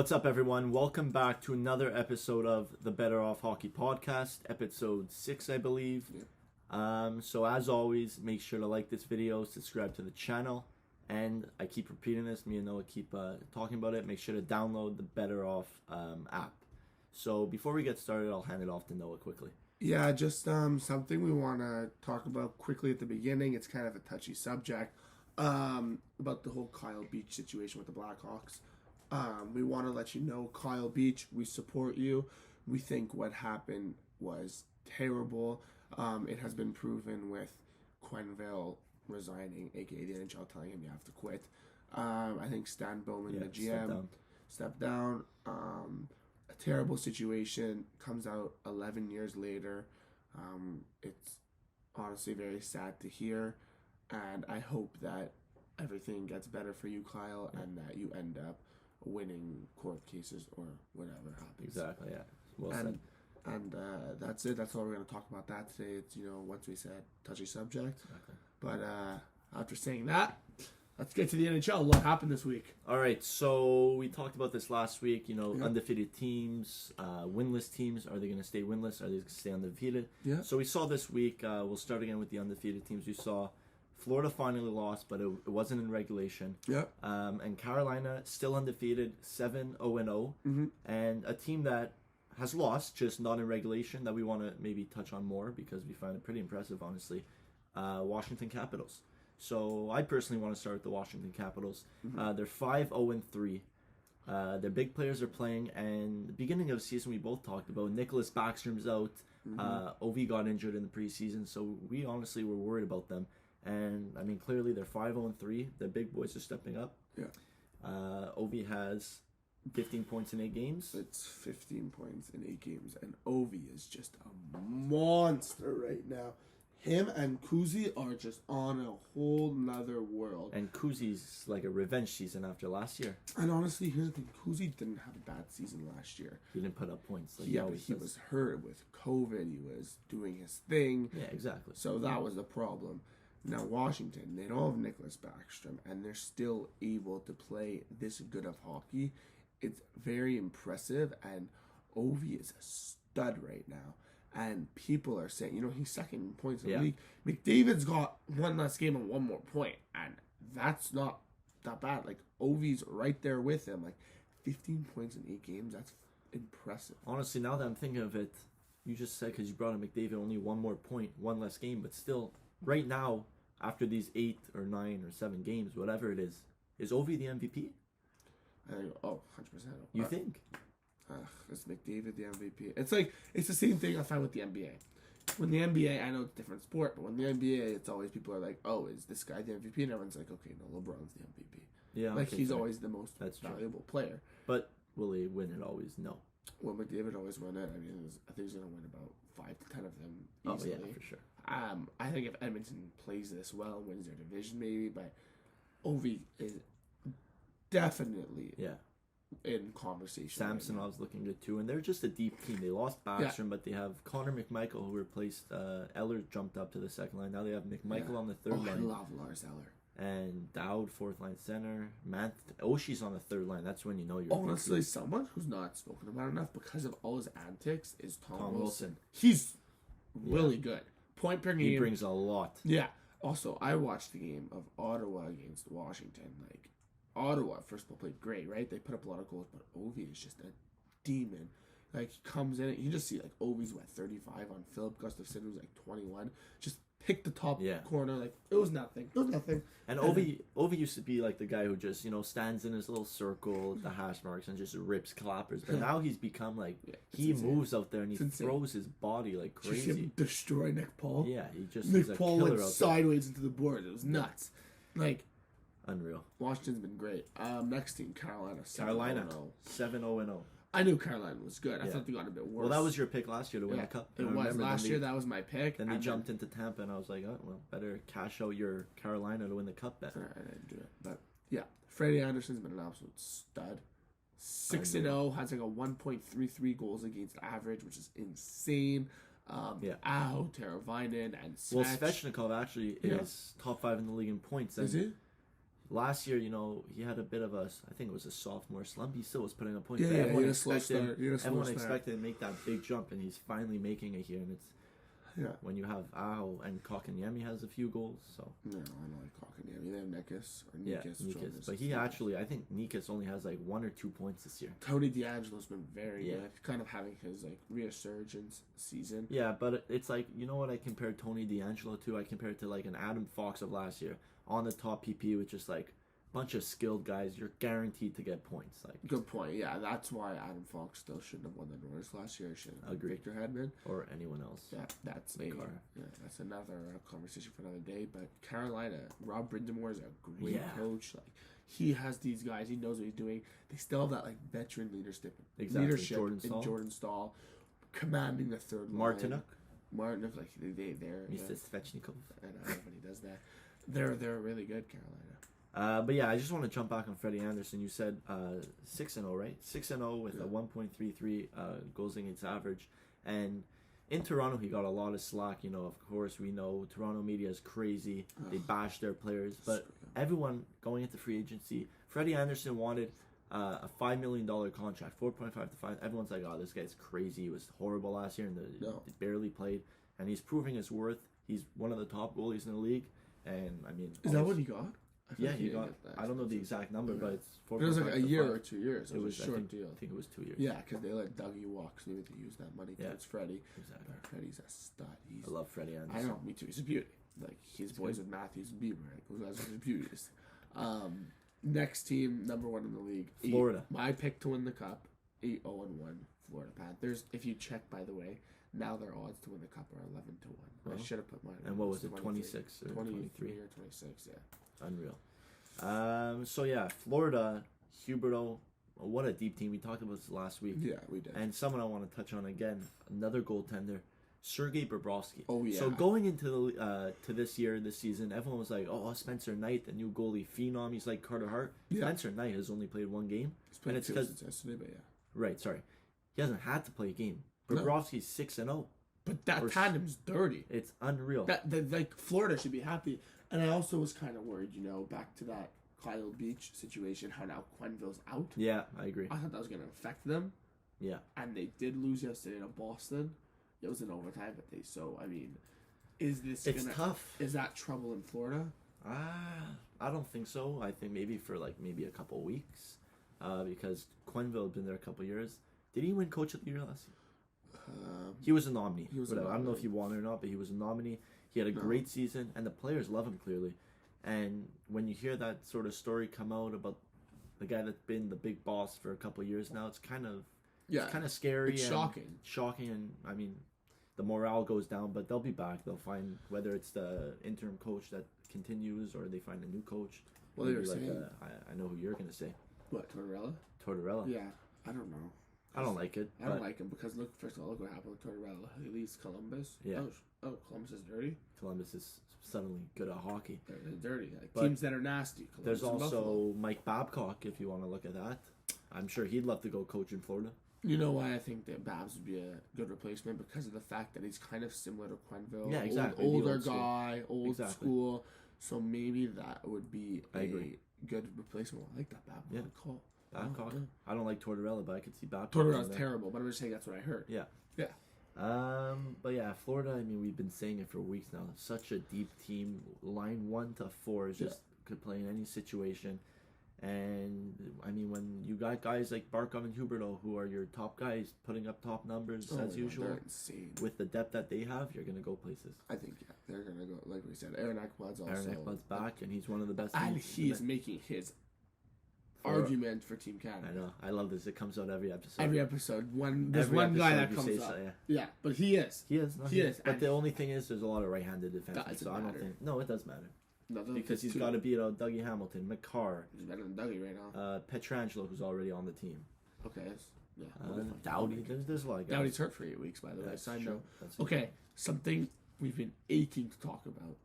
What's up, everyone? Welcome back to another episode of the BettorOff Hockey Podcast, episode 6, I believe. Yep. So as always, make sure to like this video, subscribe to the channel, and I keep repeating this, me and Noah keep talking about it, make sure to download the BettorOff app. So before we get started, I'll hand it off to Noah quickly. Yeah, just something we want to talk about quickly at the beginning. It's kind of a touchy subject about the whole Kyle Beach situation with the Blackhawks. We want to let you know, Kyle Beach, we support you. We think what happened was terrible. It has been proven with Quenneville resigning, aka the NHL telling him you have to quit. I think Stan Bowman, the GM, stepped down. A terrible situation comes out 11 years later. It's honestly very sad to hear, and I hope that everything gets better for you, Kyle, and that you end up winning court cases or whatever happens. Exactly, yeah. Well said. And that's it. That's all we're going to talk about that today. It's, once we said touchy subject. Exactly. But after saying that, let's get to the NHL. What happened this week? All right, so we talked about this last week. Undefeated teams, winless teams. Are they going to stay winless? Are they going to stay undefeated? Yeah. So we saw this week. We'll start again with the undefeated teams. We saw Florida finally lost, but it wasn't in regulation. Yep. And Carolina still undefeated, 7-0-0. Mm-hmm. And a team that has lost, just not in regulation, that we want to maybe touch on more because we find it pretty impressive, honestly. Washington Capitals. So I personally want to start with the Washington Capitals. Mm-hmm. They're 5-0-3. Their big players are playing, and the beginning of the season we both talked about, Nicholas Backstrom's out. Mm-hmm. Ovi got injured in the preseason, so we honestly were worried about them. And, I mean, clearly they're 5-0-3. The big boys are stepping up. Yeah. Ovi has 15 points in 8 games. It's 15 points in 8 games, and Ovi is just a monster right now. Him and Kuzi are just on a whole nother world. And Kuzi's like a revenge season after last year. And honestly, here's the thing. Kuzi didn't have a bad season last year. He didn't put up points. Like yeah, but he was hurt with COVID. He was doing his thing. Yeah, exactly. So that was the problem. Now, Washington, they don't have Nicholas Backstrom, and they're still able to play this good of hockey. It's very impressive, and Ovi is a stud right now. And people are saying, he's second in points in the league. McDavid's got one less game and one more point, and that's not that bad. Like, Ovi's right there with him. Like, 15 points in 8 games, that's impressive. Honestly, now that I'm thinking of it, you just said because you brought in McDavid, only one more point, one less game, but still, right now, after these 8 or 9 or 7 games, whatever it is Ovi the MVP? I think, 100%. You think? Is McDavid the MVP? It's the same thing I find with the NBA. When the NBA, I know it's a different sport, but when the NBA, it's always people are like, oh, is this guy the MVP? And everyone's like, okay, no, LeBron's the MVP. Yeah, like he's always the most valuable player. But will he win it always? No. Well, McDavid always won it. I mean, I think he's going to win about 5 to 10 of them easily. Oh, yeah, for sure. I think if Edmonton plays this well, wins their division maybe, but Ovi is definitely in conversation. Samsonov's looking good too, and they're just a deep team. They lost Backstrom, but they have Connor McMichael, who replaced Eller, jumped up to the second line. Now they have McMichael on the third line. I love Lars Eller. And Dowd, fourth line center. Oshie's on the third line. That's when you know you're honestly someone who's not spoken about enough because of all his antics is Tom Wilson. He's really good. Point per game. He brings a lot. Yeah. Also, I watched the game of Ottawa against Washington. Like, Ottawa, first of all, played great, right? They put up a lot of goals, but Ovi is just a demon. Like, he comes in, you just see, like, Ovi's, 35 on Philip Gustafsson, who's, 21. Just pick the top corner. Like, it was nothing. And Ovi used to be, the guy who just, stands in his little circle, the hash marks, and just rips clappers. But now he's become, he moves out there and he throws his body like crazy. Just him destroy Nick Paul. Yeah, Nick Paul went sideways into the board. It was nuts. Unreal. Washington's been great. Next team, Carolina. 7-0-0. I knew Carolina was good. I thought they got a bit worse. Well, that was your pick last year to win the cup. It was. Last year, that was my pick. Then they jumped into Tampa, and I was like, oh, well, better cash out your Carolina to win the cup bet. I didn't do it. But, yeah, Freddie Anderson's been an absolute stud. 6-0, has a 1.33 goals against average, which is insane. Teravainen and Svech. Well, Svechnikov actually is top 5 in the league in points. Is he? last year, he had a bit of I think it was a sophomore slump. He still was putting up points. Yeah, But he everyone had a slow expected, start. He had a slow everyone start. expected to make that big jump, and he's finally making it here. And it's Yeah. when you have Aho and Kotkaniemi has a few goals. So No, I don't like Kotkaniemi. They have Nekas. Or yeah, Nekas. Nikas. But he actually, I think Nikas only has like 1 or 2 points this year. Tony DeAngelo's been very Yeah. good. Kind of having his like resurgence season. Yeah, but it's like, you know what I compared Tony DeAngelo to? I compared it to like an Adam Fox of last year. On the top PP with just like a bunch of skilled guys. You're guaranteed to get points. Like Good point. Yeah, that's why Adam Fox still shouldn't have won the Norris last year. Should have Agreed. Victor Hedman. or anyone else. Yeah, that's Makar. that's another conversation for another day. But Carolina, Rob Brindamore is a great Yeah. coach. Like he has these guys, he knows what he's doing. They still have that like veteran leadership, Jordan Staal. in Jordan Staal, commanding the third Martinuk, line. Martinuk, like they're Mr. Svechnikov. I know everybody does that. They're really good, Carolina. But yeah, I just want to jump back on Freddie Anderson. You said 6-0, right? 6-0 with a 1.33 goals against average. And in Toronto, he got a lot of slack. Of course, we know Toronto media is crazy. They bash their players. But everyone going into free agency, Freddie Anderson wanted a $5 million contract, 4.5 to 5. Everyone's like, oh, this guy's crazy. He was horrible last year and he barely played. And he's proving his worth. He's one of the top goalies in the league. And, I mean... Is that what he got? Yeah, he got... I don't know the exact number, but it's 4.5 It was like a year 5. or 2 years. It was a short deal. I think it was 2 years. Yeah, because they let Dougie walk, so maybe they use that money towards Freddie. Exactly. Freddie's a stud. I love Freddie Anderson. I know, me too. He's a beauty. Like he's boys with Matthews and Bieber. Like those guys are just beauties. Next team, number 1 in the league, Florida. My pick to win the cup, 8-0-1, Florida Panthers. If you check, by the way, now their odds to win the cup are 11-1. Well, I should have put mine. And what was it, 26 or 23? Or 26? Yeah. Unreal. So yeah, Florida, Huberto, what a deep team. We talked about this last week. Yeah, we did. And someone I want to touch on again, another goaltender, Sergey Babrowski. Oh yeah. So going into the to this season, everyone was like, "Oh, Spencer Knight, the new goalie phenom." He's like Carter Hart. Yeah. Spencer Knight has only played 1 game, He's played and it's 2 because since yesterday, but yeah. right. Sorry, he hasn't had to play a game. No. Babrowski's 6-0. But that tandem's dirty. It's unreal. That like Florida should be happy. And I also was kind of worried, back to that Kyle Beach situation, how now Quenneville's out. Yeah, I agree. I thought that was going to affect them. Yeah. And they did lose yesterday to Boston. It was in overtime, but is this It's tough. Is that trouble in Florida? I don't think so. I think maybe for maybe a couple of weeks, because Quenneville had been there a couple of years. Did he win Coach of the Year last year? He was a nominee. I don't know if he won or not, but he was a nominee. He had a great season, and the players love him clearly. And when you hear that sort of story come out about the guy that's been the big boss for a couple of years now, it's kind of scary. It's and shocking, and I mean, the morale goes down. But they'll be back. They'll find whether it's the interim coach that continues or they find a new coach. Well, they were saying, I know who you're gonna say. What, Tortorella? Tortorella. Yeah, I don't know. I don't like it. I don't like him because first of all, look what happened with Tortorella. He leaves Columbus. Yeah. Oh, Columbus is dirty. Columbus is suddenly good at hockey. They're dirty. Like But teams that are nasty. Columbus there's and also Buffalo. Mike Babcock, if you want to look at that. I'm sure he'd love to go coach in Florida. You know why I think that Babs would be a good replacement? Because of the fact that he's kind of similar to Quenneville. Yeah, exactly. Older Old school. guy, old Exactly. school. So maybe that would be I agree. good replacement. I like that Babcock Yeah. call. Babcock. Oh, yeah. I don't like Tortorella, but I could see Babcock. Tortorella's in there. terrible, but I'm just saying that's what I heard. Yeah. Yeah. But yeah, Florida, I mean, we've been saying it for weeks now. Such a deep team. Line 1 to 4 is just could play in any situation. And I mean, when you got guys like Barkov and Huberto, who are your top guys, putting up top numbers as usual, They're insane. with the depth that they have, you're gonna go places. I think they're gonna go. Like we said, Aaron Ekblad's also. Aaron Ekblad's back, and he's one of the best. and teams. he is making his argument for Team Canada. I know. I love this. It comes out every episode. Every episode, there's Every one guy episode that you comes say up. so, yeah. Yeah, but he is. He is. No, He is. But And the only thing is, there's a lot of right-handed defense. That doesn't So I don't matter. think. No, it does matter. No, Because he's got to beat out Dougie Hamilton, McCarr, He's better than Dougie right now. Petrangelo, who's already on the team. Okay. Yeah. Dowdy. There's a lot of guys. Dowdy's hurt for 8 weeks, by the way. That's Side true. note. That's Okay, something we've been aching to talk about.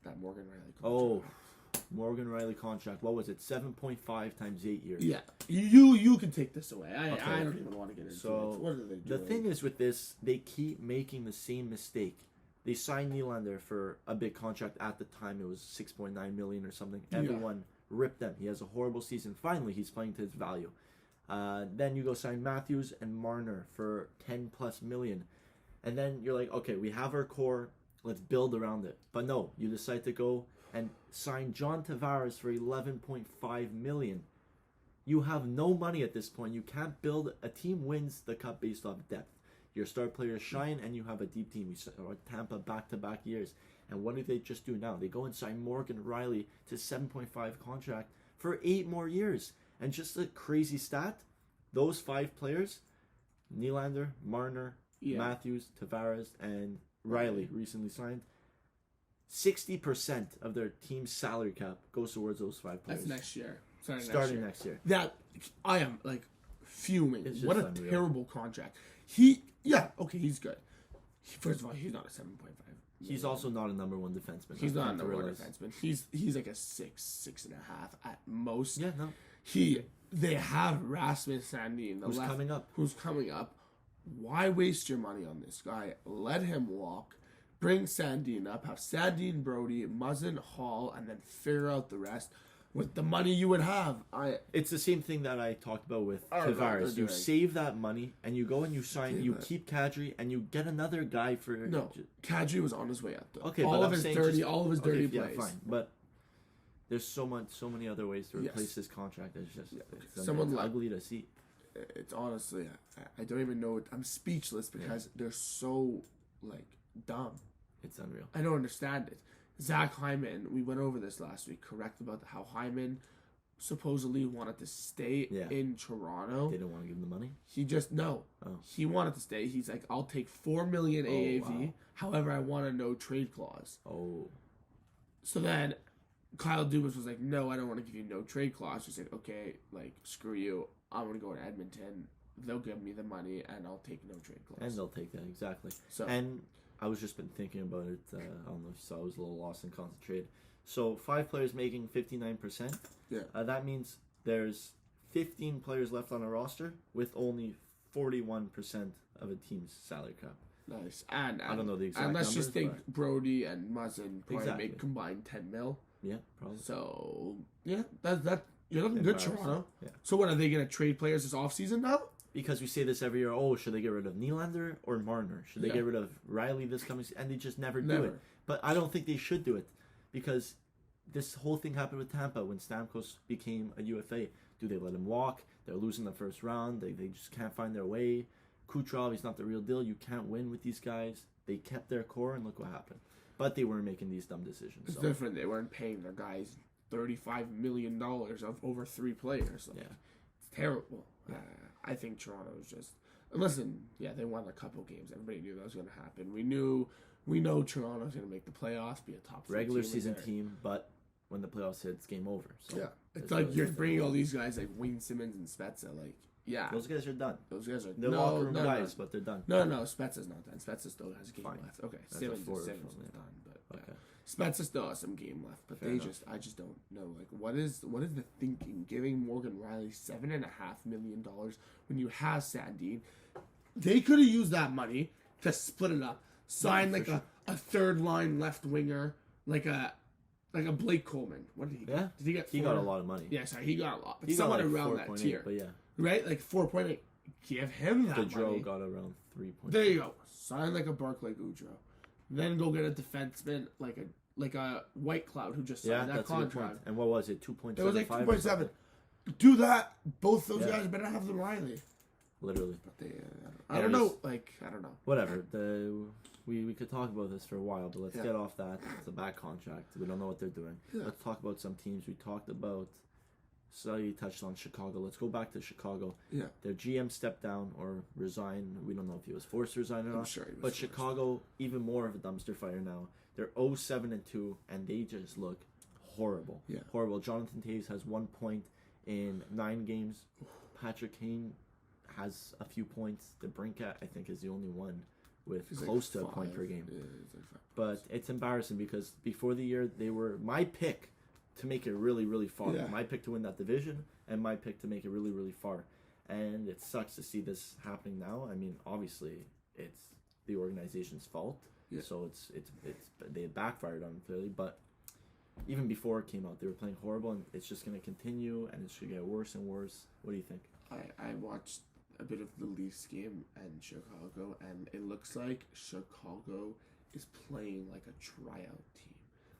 That Morgan Riley contract. Oh, Morgan Riley contract. What was it? 7.5 times 8 years. Yeah. You can take this away. I Okay. don't even want to get into So, it. What are they doing? The thing is with this, they keep making the same mistake They signed Nylander for a big contract at the time. It was $6.9 million or something. Everyone ripped them. He has a horrible season. Finally, he's playing to his value. Then you go sign Matthews and Marner for $10+ million. And then you're like, okay, we have our core. Let's build around it. But no, you decide to go and sign John Tavares for $11.5 million. You have no money at this point. You can't build. A team wins the cup based off depth. Your star players shine, and you have a deep team. You saw Tampa back-to-back years. And what do they just do now? They go and sign Morgan Riley to 7.5 contract for 8 more years. And just a crazy stat, those 5 players, Nylander, Marner, Matthews, Tavares, and Riley recently signed, 60% of their team's salary cap goes towards those 5 players. That's next year. Starting next year. That, I am, like, fuming. What a unreal. terrible contract. He's good. First of all, he's not a 7.5. He's also not a number 1 defenseman. He's not a number 1 defenseman. He's like a 6.5 at most. Yeah, no. They have Rasmus Sandin, who's coming up. Why waste your money on this guy? Let him walk. Bring Sandin up. Have Sandin, Brody, Muzzin, Hall, and then figure out the rest with the money you would have. It's the same thing that I talked about with Tavares. You save that money and you go and you sign. You keep Kadri and you get another guy for. No, Kadri was on his way up though. Okay, all of his dirty plays. Yeah, fine, but there's so many other ways to replace this contract. It's just it's ugly to see. It's honestly, I don't even know. I'm speechless because they're so like dumb. It's unreal. I don't understand it. Zach Hyman, we went over this last week, correct, about how Hyman supposedly wanted to stay in Toronto. They didn't want to give him the money? He wanted to stay. He's like, I'll take $4 million AAV. Wow. However, I want a no trade clause. Oh. So then Kyle Dubas was like, no, I don't want to give you no trade clause. He said, okay, like, screw you. I'm going to go to Edmonton. They'll give me the money, and I'll take no trade clause. And they'll take that, exactly. And I was just been thinking about it. I don't know if you saw. I was a little lost and concentrated. So 5 players making 59%. Yeah. That means there's 15 players left on a roster with only 41% of a team's salary cap. Nice. And I don't know the exact and let's numbers, just think Brody and Muzzin probably make combined $10 million. Yeah, probably. So yeah, that you're looking good, Toronto. Yeah. So what, are they going to trade players this offseason now? Because we say this every year, should they get rid of Nylander or Marner? Should they get rid of Riley this coming season? And they just never do it. But I don't think they should do it because this whole thing happened with Tampa when Stamkos became a UFA. Do they let him walk? They're losing the first round. They just can't find their way. Kucherov, he's not the real deal. You can't win with these guys. They kept their core, and look what happened. But they weren't making these dumb decisions. It's different. They weren't paying their guys $35 million of over 3 players. Like, it's terrible. Yeah. I think Toronto is just... Listen, they won a couple games. Everybody knew that was going to happen. We know Toronto's going to make the playoffs, be a top 4 regular season team, but when the playoffs hit, it's game over. So it's like you're bringing all these guys like Wayne Simmons and Spezza. Like, those guys are done. They're locker room guys, but they're done. No, Spezza's not done. Spezza still has a game left. Okay, Simmons is done, but Spezza still has some game left. But I just don't know. Like, what is the thinking? Giving Morgan Riley $7.5 million when you have Sandin, they could have used that money to split it up, sign a third line left winger, like a Blake Coleman. What did he get? Yeah, did he get? He got a lot of money. Yeah, sorry, he got a lot. But someone around that tier, but right, like 4.8. Give him that Gaudreau money. Got around 3. There you go. Sign like a Barclay Gaudreau. Then go get a defenseman like a White Cloud who just signed that contract. And what was it? 2.7. It was like 2.7. Do that. Both those guys better have the Riley. Literally. But I don't know. Like, I don't know. Whatever. We could talk about this for a while, but let's get off that. It's a bad contract. We don't know what they're doing. Yeah. Let's talk about some teams. We talked about. So you touched on Chicago. Let's go back to Chicago. Yeah. Their GM stepped down or resigned. We don't know if he was forced to resign or not. I'm sure he was. But Chicago, even more of a dumpster fire now. They're 0-7-2, and they just look horrible. Yeah. Horrible. Jonathan Toews has 1 point in 9 games. Patrick Kane has a few points. DeBrincat, I think, is the only one with close to a point per game. Yeah, but it's embarrassing because before the year, they were my pick to make it really, really far. Yeah. My pick to win that division and my pick to make it really, really far. And it sucks to see this happening now. I mean, obviously, it's the organization's fault. Yeah. So they backfired on him clearly. But even before it came out, they were playing horrible, and it's just going to continue, and it's going to get worse and worse. What do you think? I watched a bit of the Leafs game and Chicago, and it looks like Chicago is playing like a tryout team.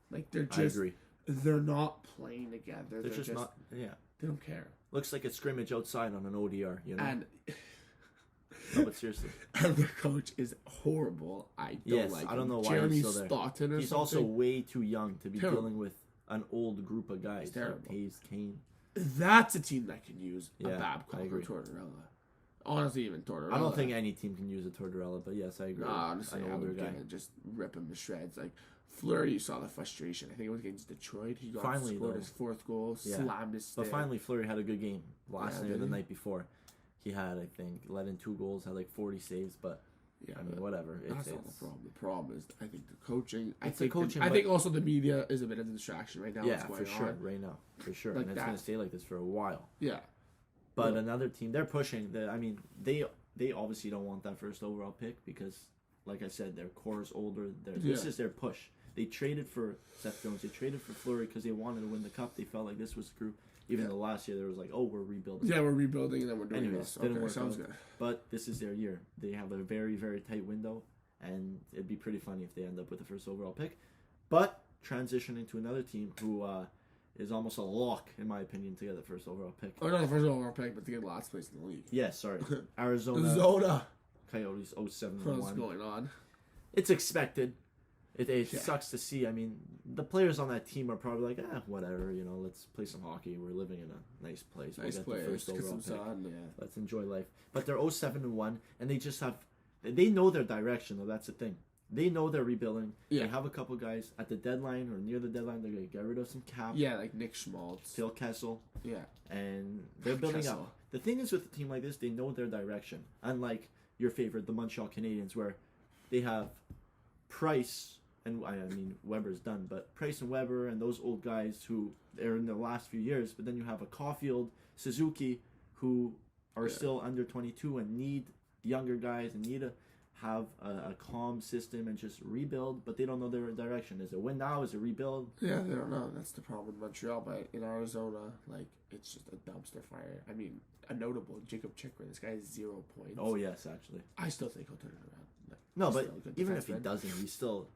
Like they're just, I agree. They're not playing together. They're just not. Yeah. They don't care. Looks like a scrimmage outside on an ODR. You know. And no, but seriously. And their coach is horrible. I don't know why Jeremy he's still there. Staunton or he's something. also way too young to be dealing with an old group of guys. It's terrible. Like Hayes, Kane. That's a team that can use a Yeah, Babcock I or agree. Tortorella. Honestly, even Tortorella. I don't think any team can use a Tortorella, but yes, I agree. Honestly, an I older would guy. just rip him to shreds. Like Fleury, you saw the frustration. I think it was against Detroit. He scored his fourth goal, slammed his stick. But finally, Fleury had a good game last night or the he? night before. He had, I think, let in 2 goals, had like 40 saves, but yeah, I mean, whatever. That's not the problem. The problem is, I think the coaching. I but think also the media is a bit of a distraction right now. Yeah, what's going for sure, on. right now, for sure, Like and it's going to stay like this for a while. Yeah, But another team, they're pushing. I mean, they obviously don't want that first overall pick because, like I said, their core is older. This is their push. They traded for Seth Jones. They traded for Fleury because they wanted to win the cup. They felt like this was the group. Even the last year, there was like, oh, we're rebuilding. Yeah, we're rebuilding, and then we're doing Anyways, this. didn't Okay, work sounds out. good. But this is their year. They have a very, very tight window, and it'd be pretty funny if they end up with the first overall pick. But transitioning to another team who is almost a lock, in my opinion, to get the first overall pick. Oh, not the first overall pick, but to get last place in the league. Yeah, sorry. Arizona Zona. Coyotes 07-1. What's going on? It's expected. It sucks to see. I mean, the players on that team are probably like, whatever, let's play some hockey. We're living in a nice place. Nice we'll place. get the first overall pick. Sun, yeah. Let's enjoy life. But they're 07-1, and they just have... They know their direction, though. That's the thing. They know they're rebuilding. Yeah. They have a couple guys at the deadline or near the deadline. They're going to get rid of some cap. Yeah, like Nick Schmaltz. Phil Kessel. Yeah. And they're building up. The thing is with a team like this, they know their direction. Unlike your favorite, the Montreal Canadiens, where they have Price... And I mean, Weber's done, but Price and Weber and those old guys who are in the last few years. But then you have a Caulfield, Suzuki, who are still under 22 and need younger guys and need to have a calm system and just rebuild. But they don't know their direction. Is it win now? Is it rebuild? Yeah, they don't know. That's the problem with Montreal. But in Arizona, like, it's just a dumpster fire. I mean, a notable Jacob Chikrin. This guy has 0 points. Oh yes, actually. I still think he'll turn it around. Like, no, but even if he doesn't, he's still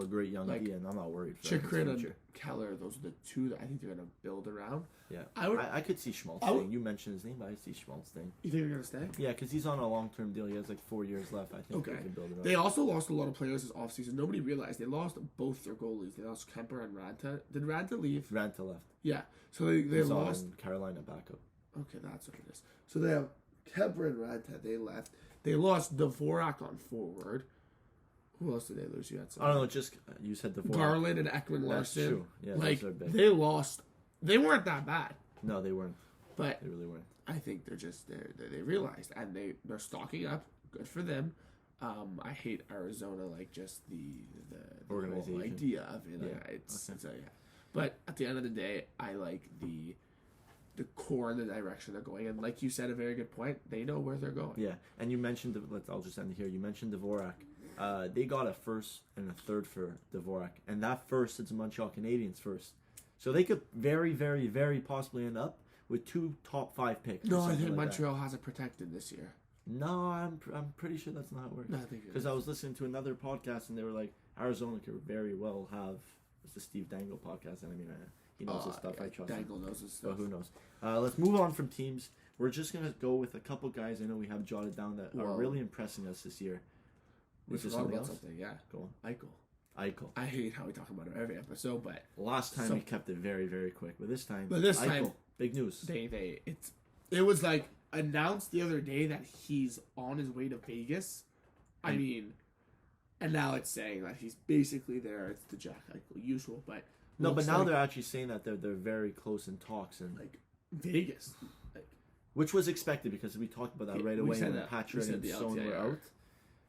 a great young D, and I'm not worried for Chikrin and Keller. Those are the two that I think they're gonna build around. Yeah, I could see Schmaltz staying. You mentioned his name, but I see Schmaltz staying. You think they're gonna stay? Yeah, because he's on a long-term deal. He has like 4 years left. I think they can build it up. They also lost a lot of players this offseason. Nobody realized they lost both their goalies. They lost Kemper and Ranta. Did Ranta leave? Ranta left. Yeah, so they lost Carolina backup. Okay, that's what it is. So they have Kemper and Ranta. They left. They lost Dvorak on forward. Who else did they lose? You had some. I don't know. Just you said Dvorak. Garland and Ekman Larson. True. Yeah, like those are big. they lost. They weren't that bad. No, they weren't. But they really weren't. I think they're just they realized and they're stocking up. Good for them. I hate Arizona, like just the organization whole idea of it. Yeah. It's But at the end of the day, I like the core and the direction they're going. And like you said, a very good point. They know where they're going. Yeah, and you mentioned I'll just end here. You mentioned Dvorak. They got a first and a third for Dvorak, and that first is the Montreal Canadiens first. So they could very, very, very possibly end up with 2 top 5 picks. No, I think Montreal has it protected this year. No, I'm pretty sure that's not how it works. No, I think because I was listening to another podcast and they were like, Arizona could very well have. It's the Steve Dangle podcast, and I mean, he knows his stuff. I trust Dangle him. knows his stuff. So who knows? Let's move on from teams. We're just gonna go with a couple guys I know we have jotted down that are really impressing us this year. We forgot about something. Yeah, go on. Eichel. I hate how we talk about him every episode, but last time we kept it very, very quick. But this time, big news. It was like announced the other day that he's on his way to Vegas. I mean, and now it's saying that he's basically there. It's the Jack Eichel usual, but no, but now they're actually saying that they're very close in talks and like Vegas, which was expected because we talked about that right away when Patrick and Son were out.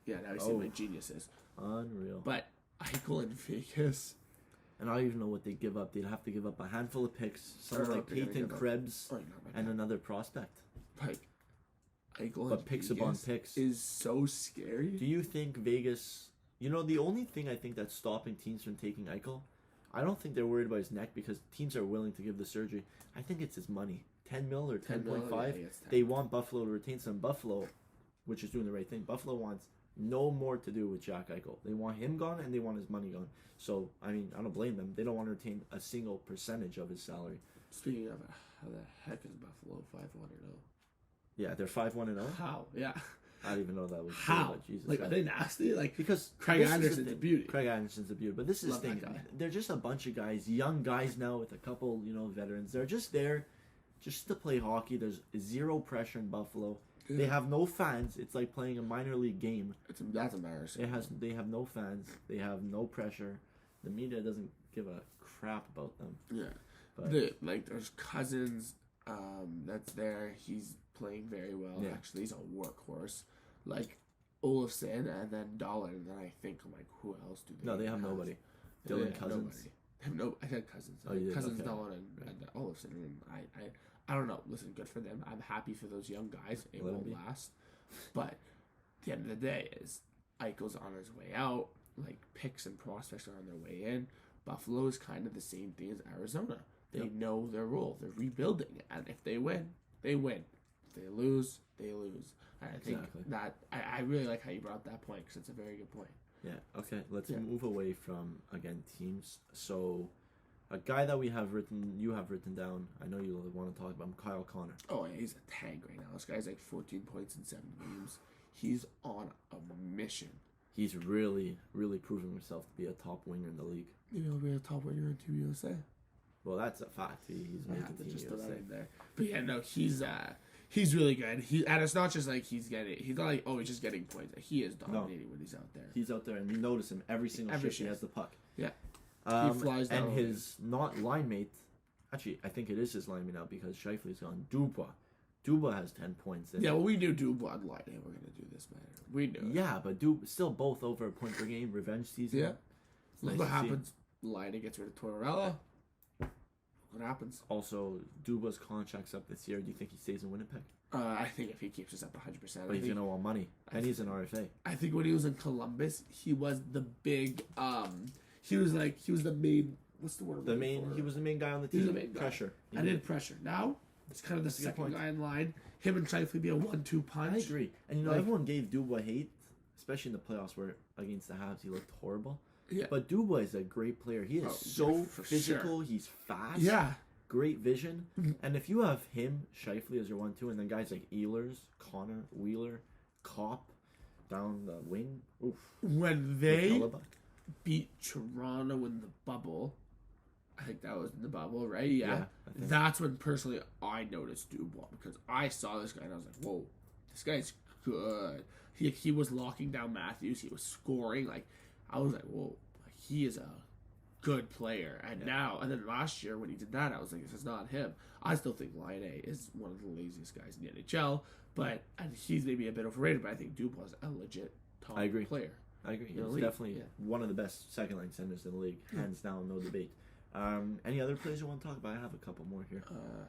Yeah, now he's like geniuses. Unreal. But Eichel in Vegas. And I don't even know what they give up. They'd have to give up a handful of picks, something like Peyton Krebs and another prospect. Like Eichel but picks upon picks is so scary. Do you think Vegas, You know, the only thing I think that's stopping teams from taking Eichel, I don't think they're worried about his neck because teams are willing to give the surgery. I think it's his money. 10 mil or 10.5. They want Buffalo to retain some. Buffalo, which is doing the right thing. Buffalo wants no more to do with Jack Eichel. They want him gone and they want his money gone. So, I mean, I don't blame them. They don't want to retain a single percentage of his salary. Speaking of, how the heck is Buffalo 5-1-0? Yeah, they're 5-1-0. How? Yeah. I didn't even know that was how. True, but Jesus, like, are they nasty? Like, because Craig Anderson's a beauty. Craig Anderson's a beauty. But this is Love the thing. that guy. They're just a bunch of guys, young guys now with a couple, veterans. They're just there just to play hockey. There's zero pressure in Buffalo. Yeah. They have no fans. It's like playing a minor league game. That's embarrassing. They have no fans. They have no pressure. The media doesn't give a crap about them. Yeah. But there's Cousins that's there. He's playing very well. Yeah. Actually, he's a workhorse. Like Olofsson and then Dollar, and then I think I'm like, who else do they? No, they have nobody. Dylan Cousins. Nobody. I said Cousins. Oh, you did? Cousins, okay. Dollar, and Olofsson. And I don't know. Listen, good for them. I'm happy for those young guys. It won't last. But at the end of the day, is Eichel's on his way out. Like picks and prospects are on their way in. Buffalo is kind of the same thing as Arizona. They know their role. They're rebuilding, and if they win, they win. If they lose, they lose. I think that I really like how you brought up that point because it's a very good point. Yeah. Okay. Let's move away from teams. So, a guy that you have written down. I know you want to talk about him, Kyle Connor. Oh yeah, he's a tank right now. This guy's like 14 points in 7 games. He's on a mission. He's really, really proving himself to be a top winger in the league. Maybe he'll be a top winger in Team USA. Well, that's a fact. He's making Team USA. There. But yeah, no, he's really good. And it's not just like he's not like, he's just getting points. He is dominating when he's out there. He's out there, and you notice him every single shift he has the puck. Yeah. He flies down. And his not line mate, actually, I think it is his line mate now because Scheifele's gone. Dubois has 10 points. Yeah, well, we knew Dubois and Line we're going to do this, man. We knew it. Yeah, but still both over a point per game. Revenge season. Yeah. Look what happens. Line gets rid of Tortorella. What happens? Also, Dubois' contract's up this year. Do you think he stays in Winnipeg? I think if he keeps this up 100%. But he's going to want money. And he's an RFA. I think when he was in Columbus, he was the big... he was the main... What's the word? He was the main guy on the team. He was the main guy. Pressure. I did pressure. Now, it's kind of the second guy in line. Him and Scheifele be a 1-2 punch. I agree. And everyone gave Dubois hate, especially in the playoffs where against the Habs he looked horrible. Yeah. But Dubois is a great player. He is so physical. Sure. He's fast. Yeah. Great vision. And if you have him, Scheifele as your 1-2, and then guys like Ehlers, Connor, Wheeler, Kopp down the wing. Oof. When they beat Toronto in the bubble, I think that was in the bubble, right? Yeah. That's when personally I noticed Dubois because I saw this guy and I was like, whoa, this guy's good. He was locking down Matthews. He was scoring. Like, I was like, whoa, he is a good player. And then last year when he did that, I was like, this is not him. I still think Line A is one of the laziest guys in the NHL, and he's maybe a bit overrated, but I think Dubois is a legit top player. I agree. He's definitely one of the best second-line centers in the league, hands down, no debate. Any other players you want to talk about? I have a couple more here.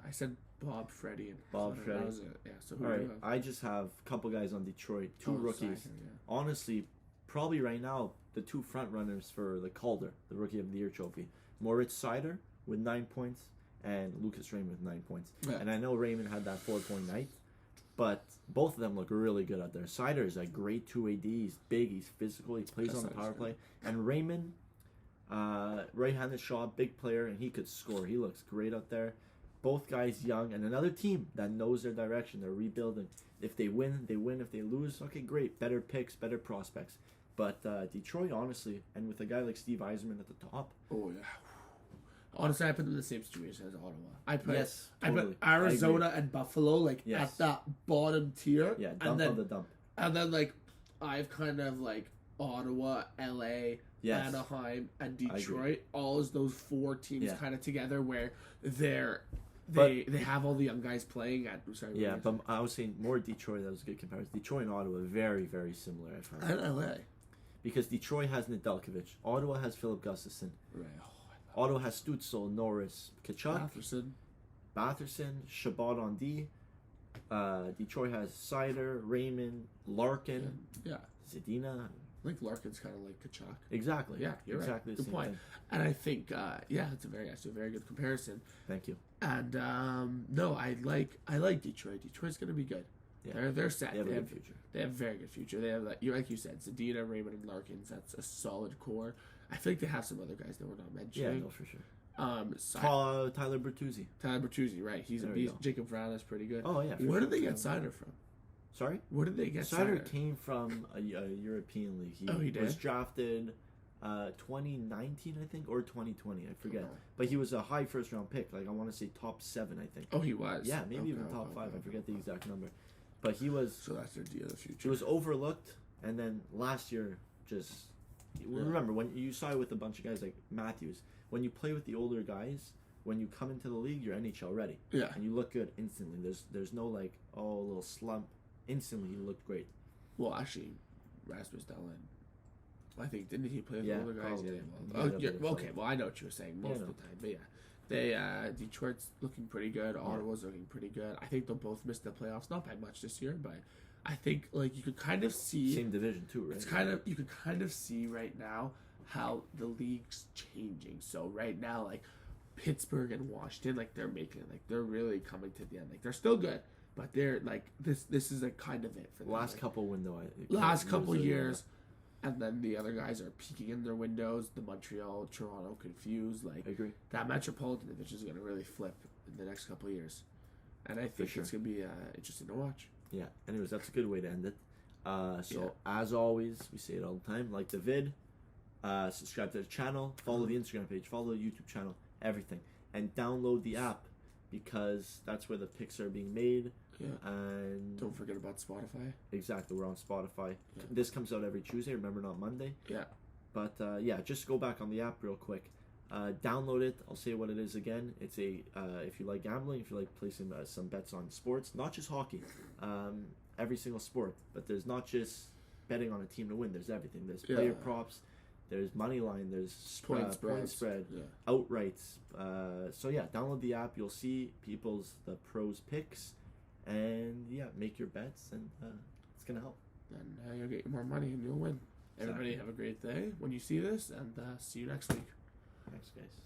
I said Bob, Freddie, and Freddie. That was it. Yeah. So who all right, do you have? I just have a couple guys on Detroit, two rookies. Honestly, probably right now the two front runners for the Calder, the Rookie of the Year trophy, Moritz Seider with 9 points and Lucas Raymond with 9 points. Yeah. And I know Raymond had that 4-point night, but both of them look really good out there. Seider is a great 2-way D. He's big, he's physical, he plays on the power play, and Raymond. Right-handed shot, big player, and he could score. He looks great out there. Both guys young, and another team that knows their direction. They're rebuilding. If they win, they win. If they lose, okay, great. Better picks, better prospects. But Detroit, honestly, and with a guy like Steve Yzerman at the top. Oh, yeah. Honestly, I put them in the same situation as Ottawa. I put Arizona and Buffalo at that bottom tier. Yeah, dump of the dump. And then I've kind of Ottawa, LA, Anaheim, and Detroit. All as those four teams kind of together where they have all the young guys playing at. Sorry, but I was saying more Detroit. That was a good comparison. Detroit and Ottawa are very, very similar. I found. And LA. Because Detroit has Nedeljkovic. Ottawa has Philip Gustafsson. Right. Ottawa has Stützle, Norris, Kachuk, Batherson, Shabbat on D. Detroit has Seider, Raymond, Larkin, Zadina. Like Larkin's kind of like Kachuk. Exactly. Yeah, you're exactly right. the Good same point. thing. And I think, it's a very good comparison. Thank you. And no, I like Detroit. Detroit's going to be good. Yeah. They're set. They have a good future. They have a very good future. They have, like you said, Zadina, Raymond, and Larkins. That's a solid core. I think they have some other guys that we're not mentioning. Yeah, no, for sure. Tyler Bertuzzi. Tyler Bertuzzi, right? He's a beast. Jacob Vrana's pretty good. Oh, yeah. Where did they get Sider from? Sorry? Where did they get Sider? Came from a European league. He did? was drafted 2019, I think, or 2020. I forget. Oh. But he was a high first-round pick. Like, I want to say top 7, I think. Oh, he was? Yeah, maybe even top 5. I forget the exact number. But he was... So that's their deal of the future. He was overlooked, and then last year, just... Remember, when you saw it with a bunch of guys like Matthews, when you play with the older guys, when you come into the league, you're NHL ready. Yeah. And you look good instantly. There's no, like, a little slump. Instantly, he looked great. Well, actually, Rasmus Dahlin, I think, didn't he play with the older guys? Probably. Yeah, okay, well, I know what you were saying most of the time. But yeah, Detroit's looking pretty good. Ottawa's looking pretty good. I think they'll both miss the playoffs. Not by much this year, but I think, like, you could kind of see... Same division, too, right? It's you could kind of see right now how the league's changing. So right now, like, Pittsburgh and Washington, like, they're really coming to the end. Like, they're still good. But they're like this is like kind of it for them. Last couple window. Last couple years, and then the other guys are peaking in their windows. The Montreal, Toronto confused. Like, I agree. That Metropolitan division is going to really flip in the next couple of years, and I think it's going to be interesting to watch. Yeah. Anyways, that's a good way to end it. As always, we say it all the time. Like the vid, subscribe to the channel, follow the Instagram page, follow the YouTube channel, everything, and download the app because that's where the picks are being made. Yeah. And don't forget about Spotify. Exactly, we're on Spotify. Yeah. This comes out every Tuesday. Remember, not Monday. Yeah. But just go back on the app real quick. Download it. I'll say what it is again. It's if you like gambling, if you like placing some bets on sports, not just hockey, every single sport. But there's not just betting on a team to win. There's everything. There's player props. There's money line. There's point spread. Yeah. Outrights. Download the app. You'll see the pros picks, and make your bets, and it's gonna help. And you'll get more money and you'll win. Everybody have a great day when you see this, and see you next week. Thanks, guys.